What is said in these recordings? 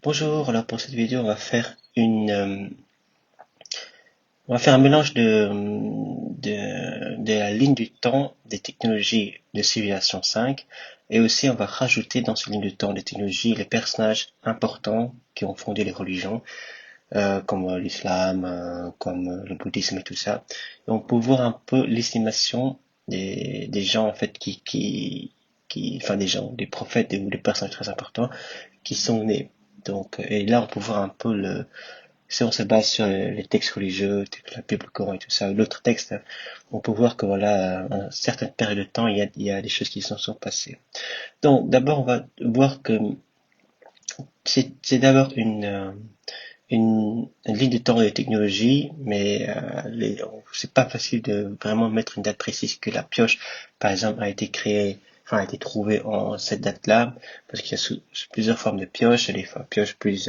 Bonjour, alors pour cette vidéo, on va faire un mélange de la ligne du temps des technologies de Civilisation 5 et aussi on va rajouter dans cette ligne de temps des technologies les personnages importants qui ont fondé les religions, comme l'islam, comme le bouddhisme et tout ça. Et on peut voir un peu l'estimation des gens en fait enfin des gens, des prophètes ou des personnages très importants qui sont nés. Donc, et là, on peut voir un peu si on se base sur les textes religieux, la Bible, le Coran et tout ça, ou d'autres textes, on peut voir que voilà, à une certaine période de temps, il y a des choses qui se sont passées. Donc, d'abord, on va voir que c'est d'abord une ligne de temps et de technologie, mais c'est pas facile de vraiment mettre une date précise que la pioche, par exemple, a été créée, enfin, a été trouvée en cette date-là, parce qu'il y a plusieurs formes de pioches, et des pioches plus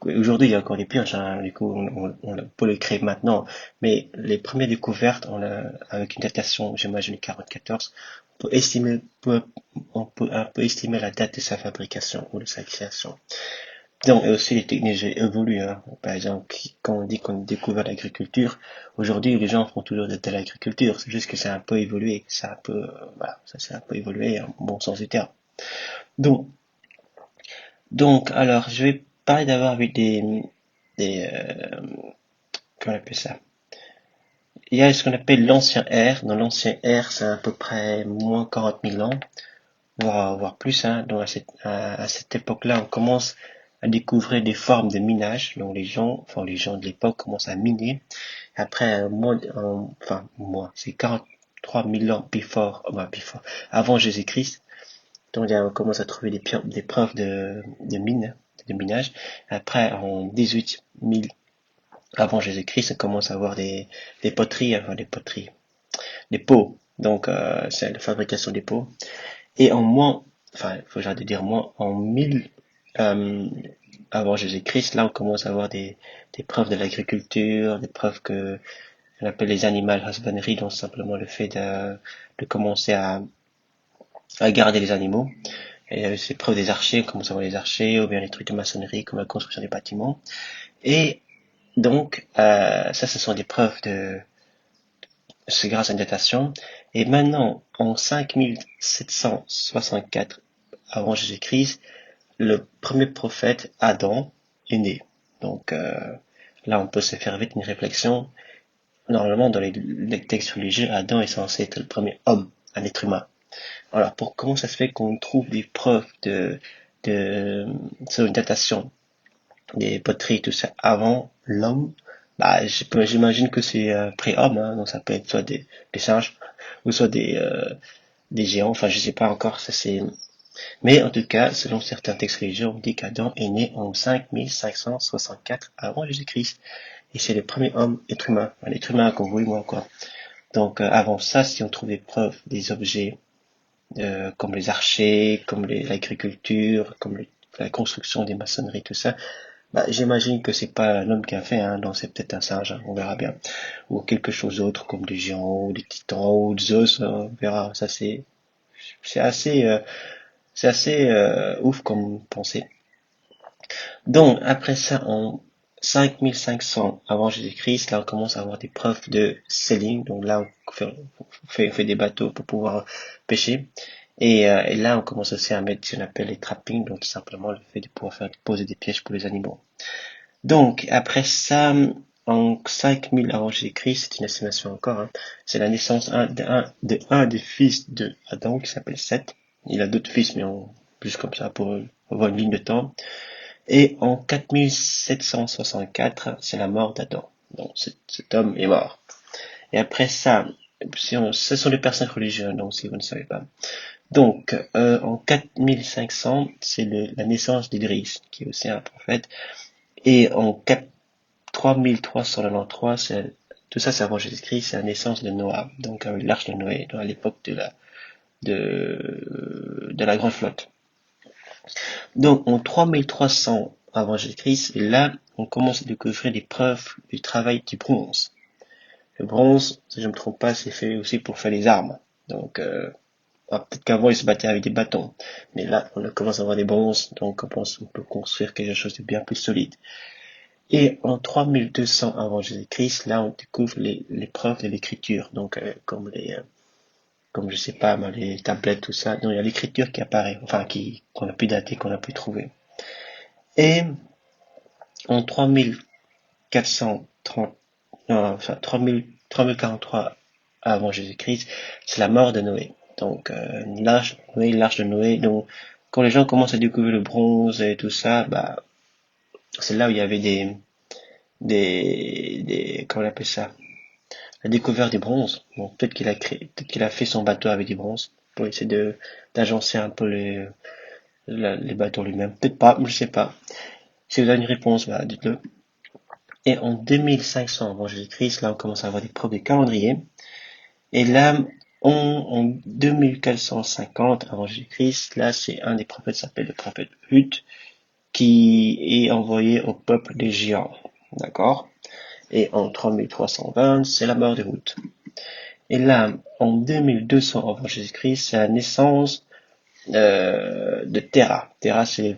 aujourd'hui, il y a encore des pioches, hein, du coup, on peut les créer maintenant. Mais les premières découvertes, avec une datation, j'imagine 44, on peut un peu estimer la date de sa fabrication ou de sa création. Donc, et aussi les technologies évoluent, hein. Par exemple, quand on dit qu'on découvre l'agriculture, aujourd'hui, les gens font toujours de l'agriculture. C'est juste que c'est un peu évolué, voilà, ça s'est un peu évolué, en bon sens du terme. Donc, alors, je vais parler d'abord avec comment on appelle ça? Il y a ce qu'on appelle l'ancien ère. Dans l'ancien ère, c'est à peu près moins 40 000 ans, voire plus, hein. Donc, à cette époque-là, on commence à découvrir des formes de minage. Donc, les gens de l'époque commencent à miner. Après, c'est 43 000 ans avant Jésus-Christ. Donc, on commence à trouver des preuves de de minage. Après, en 18 000 avant Jésus-Christ, on commence à avoir des poteries, des pots. Donc, c'est la fabrication des pots. Et il faut déjà dire moins, en 1000 euh, avant Jésus-Christ, là, on commence à avoir des preuves de l'agriculture, des preuves que on appelle les animal husbandry, donc simplement le fait de commencer à garder les animaux. Et ces preuves des archers, on commence à voir les archers, ou bien les trucs de maçonnerie, comme la construction des bâtiments. Et donc, ça, ce sont des preuves c'est grâce à une datation. Et maintenant, en 5764 avant Jésus-Christ, le premier prophète, Adam, est né. Donc, là, on peut se faire vite une réflexion. Normalement, dans les textes religieux, Adam est censé être le premier homme, un être humain. Alors, comment ça se fait qu'on trouve des preuves de, sur une datation des poteries, tout ça, avant l'homme? Bah, j'imagine que c'est pré-homme, hein, donc ça peut être soit des singes, ou soit des géants, enfin, je sais pas encore, ça c'est... Mais en tout cas, selon certains textes religieux, on dit qu'Adam est né en 5564 avant Jésus-Christ. Et c'est le premier homme, être humain, un être humain comme vous et moi, quoi. Donc, avant ça, si on trouve des preuves, des objets, comme les archers, comme l'agriculture, la construction des maçonneries, tout ça, bah, j'imagine que c'est pas l'homme qui a fait, hein, non, c'est peut-être un singe, hein, on verra bien. Ou quelque chose d'autre, comme des géants, ou des titans, ou des Zeus, on verra. Ça, c'est assez, euh, c'est assez ouf comme pensée. Donc, après ça, en 5500 avant Jésus-Christ, là, on commence à avoir des preuves de sailing. Donc là, on fait des bateaux pour pouvoir pêcher. Et là, on commence aussi à mettre ce qu'on appelle les trappings, donc tout simplement le fait de pouvoir poser des pièges pour les animaux. Donc, après ça, en 5000 avant Jésus-Christ, c'est une estimation encore, hein, c'est la naissance de un des fils de Adam qui s'appelle Seth. Il a d'autres fils, mais plus comme ça pour avoir une ligne de temps. Et en 4764, c'est la mort d'Adam. Donc cet homme est mort. Et après ça, ce sont des personnes religieuses, donc si vous ne savez pas. Donc, en 4500, c'est la naissance d'Idris, qui est aussi un prophète. Et en 3393, tout ça c'est avant Jésus-Christ, c'est la naissance de Noah, donc l'arche de Noé, à l'époque de la grande flotte. Donc en 3300 avant Jésus-Christ, là on commence à découvrir des preuves du travail du bronze. Le bronze, si je ne me trompe pas, c'est fait aussi pour faire les armes. Donc peut-être qu'avant ils se battaient avec des bâtons, mais là on commence à avoir des bronzes, donc on peut construire quelque chose de bien plus solide. Et en 3200 avant Jésus-Christ, là on découvre les preuves de l'écriture, donc comme je sais pas, les tablettes, tout ça, donc il y a l'écriture qui apparaît, enfin qu'on a pu dater, qu'on a pu trouver. Et en 3430, non, enfin 3043 avant Jésus-Christ, c'est la mort de Noé. Donc l'arche de Noé. Donc quand les gens commencent à découvrir le bronze et tout ça, bah c'est là où il y avait comment on appelle ça, la découverte des bronzes. Bon, peut-être qu'il a fait son bateau avec des bronzes pour essayer d'agencer un peu les bateaux lui-même. Peut-être pas, je sais pas. Si vous avez une réponse, bah dites-le. Et en 2500 avant Jésus-Christ, là on commence à avoir des preuves de calendrier. Et là, en 2450 avant Jésus-Christ, là c'est un des prophètes qui s'appelle le prophète Hud, qui est envoyé au peuple des géants. D'accord? Et en 3320, c'est la mort de Hud. Et là, en 2200 avant Jésus-Christ, c'est la naissance de Terah. Terah, c'est le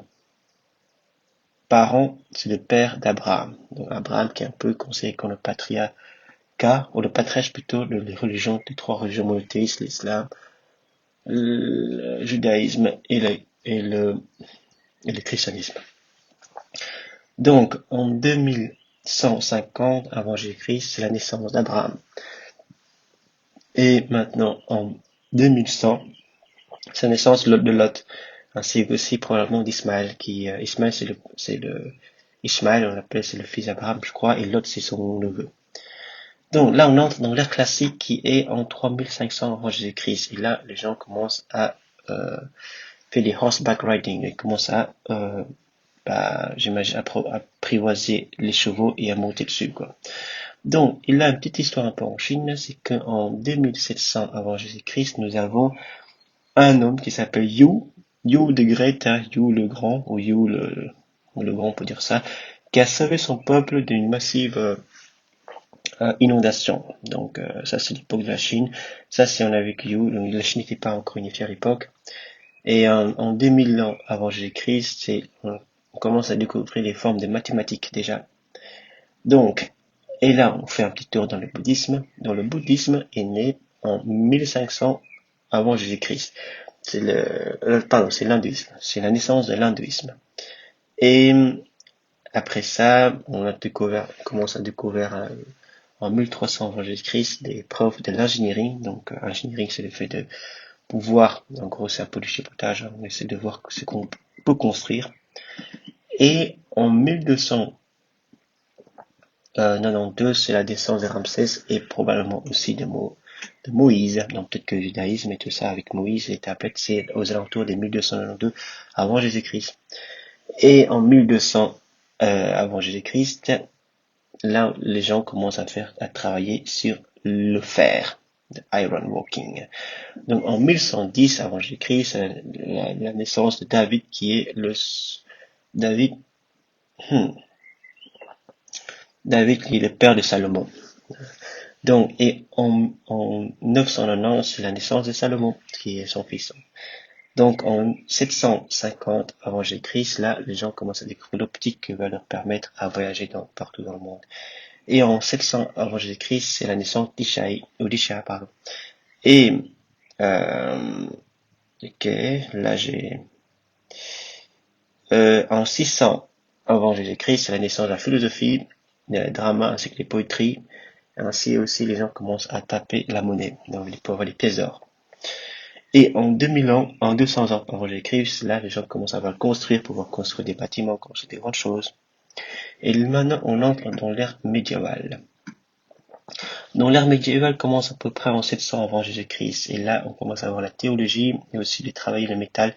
parent, c'est le père d'Abraham. Donc Abraham qui est un peu considéré comme le patriarche, ou le patriarche plutôt, des religions, des trois religions monothéistes, l'islam, le judaïsme et le christianisme. Donc, en 2150 avant Jésus-Christ, c'est la naissance d'Abraham. Et maintenant, en 2100, c'est la naissance de Lot, ainsi aussi probablement d'Ismaël, Ismaël Ismaël, on l'appelle, c'est le fils d'Abraham, je crois, et Lot, c'est son neveu. Donc là, on entre dans l'ère classique qui est en 3500 avant Jésus-Christ. Et là, les gens commencent à faire des horseback riding. Ils commencent à, j'imagine, apprivoiser les chevaux et à monter dessus, quoi. Donc, il a une petite histoire un peu en Chine, c'est qu'en 2700 avant Jésus-Christ, nous avons un homme qui s'appelle Yu the Great, Yu le Grand, ou Yu le Grand pour dire ça, qui a sauvé son peuple d'une massive inondation. Donc ça c'est l'époque de la Chine. Ça c'est on a vécu. Donc, la Chine n'était pas encore unifiée à l'époque. Et en 2000 ans avant Jésus-Christ, on commence à découvrir les formes des mathématiques déjà. Donc, et là on fait un petit tour dans le bouddhisme. Donc le bouddhisme est né en 1500 avant Jésus-Christ. C'est l'hindouisme. C'est la naissance de l'hindouisme. Et après ça, on commence à découvrir en 1300 avant Jésus-Christ des preuves de l'ingénierie. Donc, ingénierie, c'est le fait de pouvoir, en gros, c'est un peu du chipotage, on essaie de voir ce qu'on peut construire. Et en 1292, c'est la naissance de Ramsès et probablement aussi de Moïse. Donc, peut-être que le judaïsme et tout ça avec Moïse, les tablettes, c'est aux alentours des 1292 avant Jésus-Christ. Et en 1200 avant Jésus-Christ, là, les gens commencent à travailler sur le fer, the iron working. Donc, en 1110 avant Jésus-Christ, c'est la naissance de David qui est David, David qui est le père de Salomon. Donc, et en 990, c'est la naissance de Salomon qui est son fils. Donc, en 750 avant Jésus-Christ, là, les gens commencent à découvrir l'optique qui va leur permettre à voyager partout dans le monde. Et en 700 avant Jésus-Christ, c'est la naissance d'Ishia, pardon. Et, ok, là en 600 avant Jésus-Christ, c'est la naissance de la philosophie, des dramas ainsi que les poétries. Ainsi aussi, les gens commencent à taper la monnaie, donc pour avoir les pièces d'or. Et en 2000 ans, en 200 ans avant Jésus-Christ, là, les gens commencent à pouvoir construire des bâtiments, construire des grandes choses. Et maintenant, on entre dans l'ère médiévale. Donc l'ère médiévale commence à peu près en 700 avant Jésus-Christ. Et là, on commence à avoir la théologie et aussi de travailler le métal,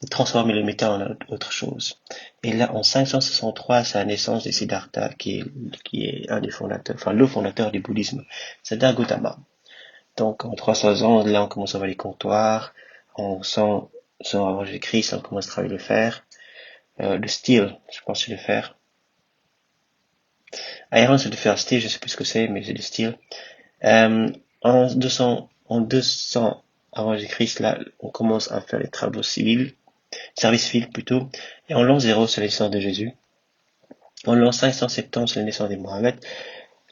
de transformer le métal en autre chose. Et là, en 563, c'est la naissance de Siddhartha, qui est un des fondateurs, enfin le fondateur du bouddhisme. C'est Gautama. Donc en 300 ans, là, on commence à voir les comptoirs. En 100 avant Jésus-Christ, on commence à travailler le fer. Le steel, je pense que c'est le fer. Iron, c'est le fer. Steel, je sais plus ce que c'est, mais c'est le steel. En 200 avant Jésus-Christ, là, on commence à faire les travaux civils, service civil plutôt, et en l'an 0, c'est la naissance de Jésus. En l'an 570, c'est la naissance de Mohammed,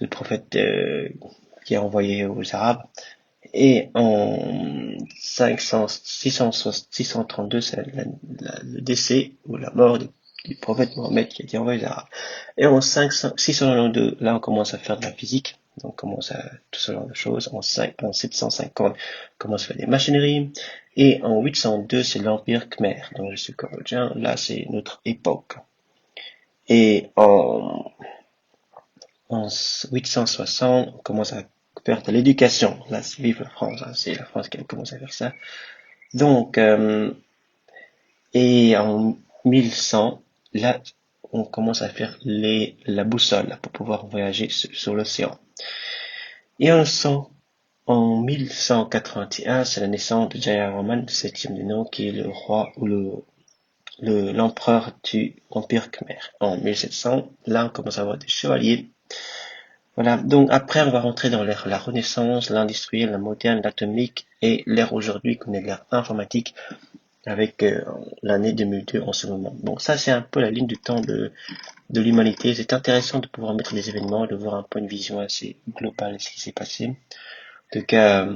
le prophète qui est envoyé aux Arabes. Et en 632, c'est le décès ou la mort du prophète Mohammed qui a été envoyé aux Arabes. Et en 692, là, on commence à faire de la physique. Donc, on commence à tout ce genre de choses. En 750, on commence à faire des machineries. Et en 802, c'est l'Empire Khmer. Donc, je suis cambodgien. Là, c'est notre époque. Et en 860, on commence à faire de l'éducation. Là, c'est vive la France. Hein. C'est la France qui a commencé à faire ça. Donc, et en 1100, là, on commence à faire la boussole là, pour pouvoir voyager sur l'océan. Et en 1181, c'est la naissance de Jayavarman, le septième du nom, qui est le roi ou l'empereur du Empire Khmer. En 1700, là, on commence à avoir des chevaliers. Voilà. Donc après, on va rentrer dans l'ère la Renaissance, l'industriel, la moderne, l'atomique et l'ère aujourd'hui qu'on est l'ère informatique avec l'année 2002 en ce moment. Donc ça, c'est un peu la ligne du temps de l'humanité. C'est intéressant de pouvoir mettre des événements, de voir un peu une vision assez globale de ce qui s'est passé. En tout cas,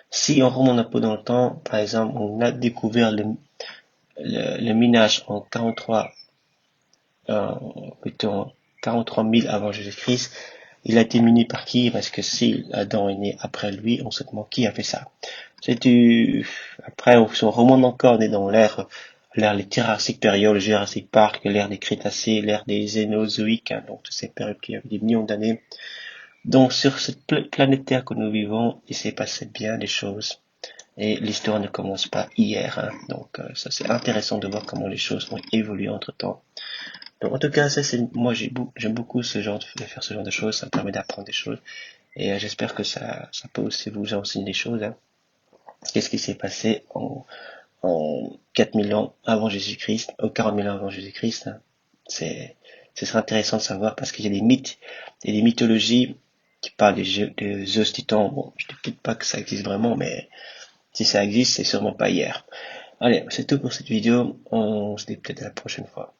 si on remonte un peu dans le temps, par exemple, on a découvert le minage en 43, plutôt 43 000 avant Jésus-Christ. Il a été miné par qui? Parce que si Adam est né après lui, on se demande qui a fait ça. Après, si on remonte encore, on est dans l'ère les Jurassique période, le Jurassic Park, l'ère des Crétacés, l'ère des Cénozoïques, hein, donc toutes ces périodes qui ont des millions d'années. Donc sur cette planète Terre que nous vivons, il s'est passé bien des choses. Et l'histoire ne commence pas hier. Hein. Donc ça c'est intéressant de voir comment les choses ont évolué entre temps. Donc en tout cas, moi j'aime beaucoup de faire ce genre de choses, ça me permet d'apprendre des choses. Et j'espère que ça peut aussi vous enseigner des choses. Hein. Qu'est-ce qui s'est passé en 4000 ans avant Jésus-Christ, ou 40 000 ans avant Jésus-Christ. Hein. Ce serait intéressant de savoir parce qu'il y a des mythes et des mythologies qui parlent des Zeus titans. Bon, je ne dis peut-être pas que ça existe vraiment, mais si ça existe, c'est sûrement pas hier. Allez, c'est tout pour cette vidéo. On se dit peut-être à la prochaine fois.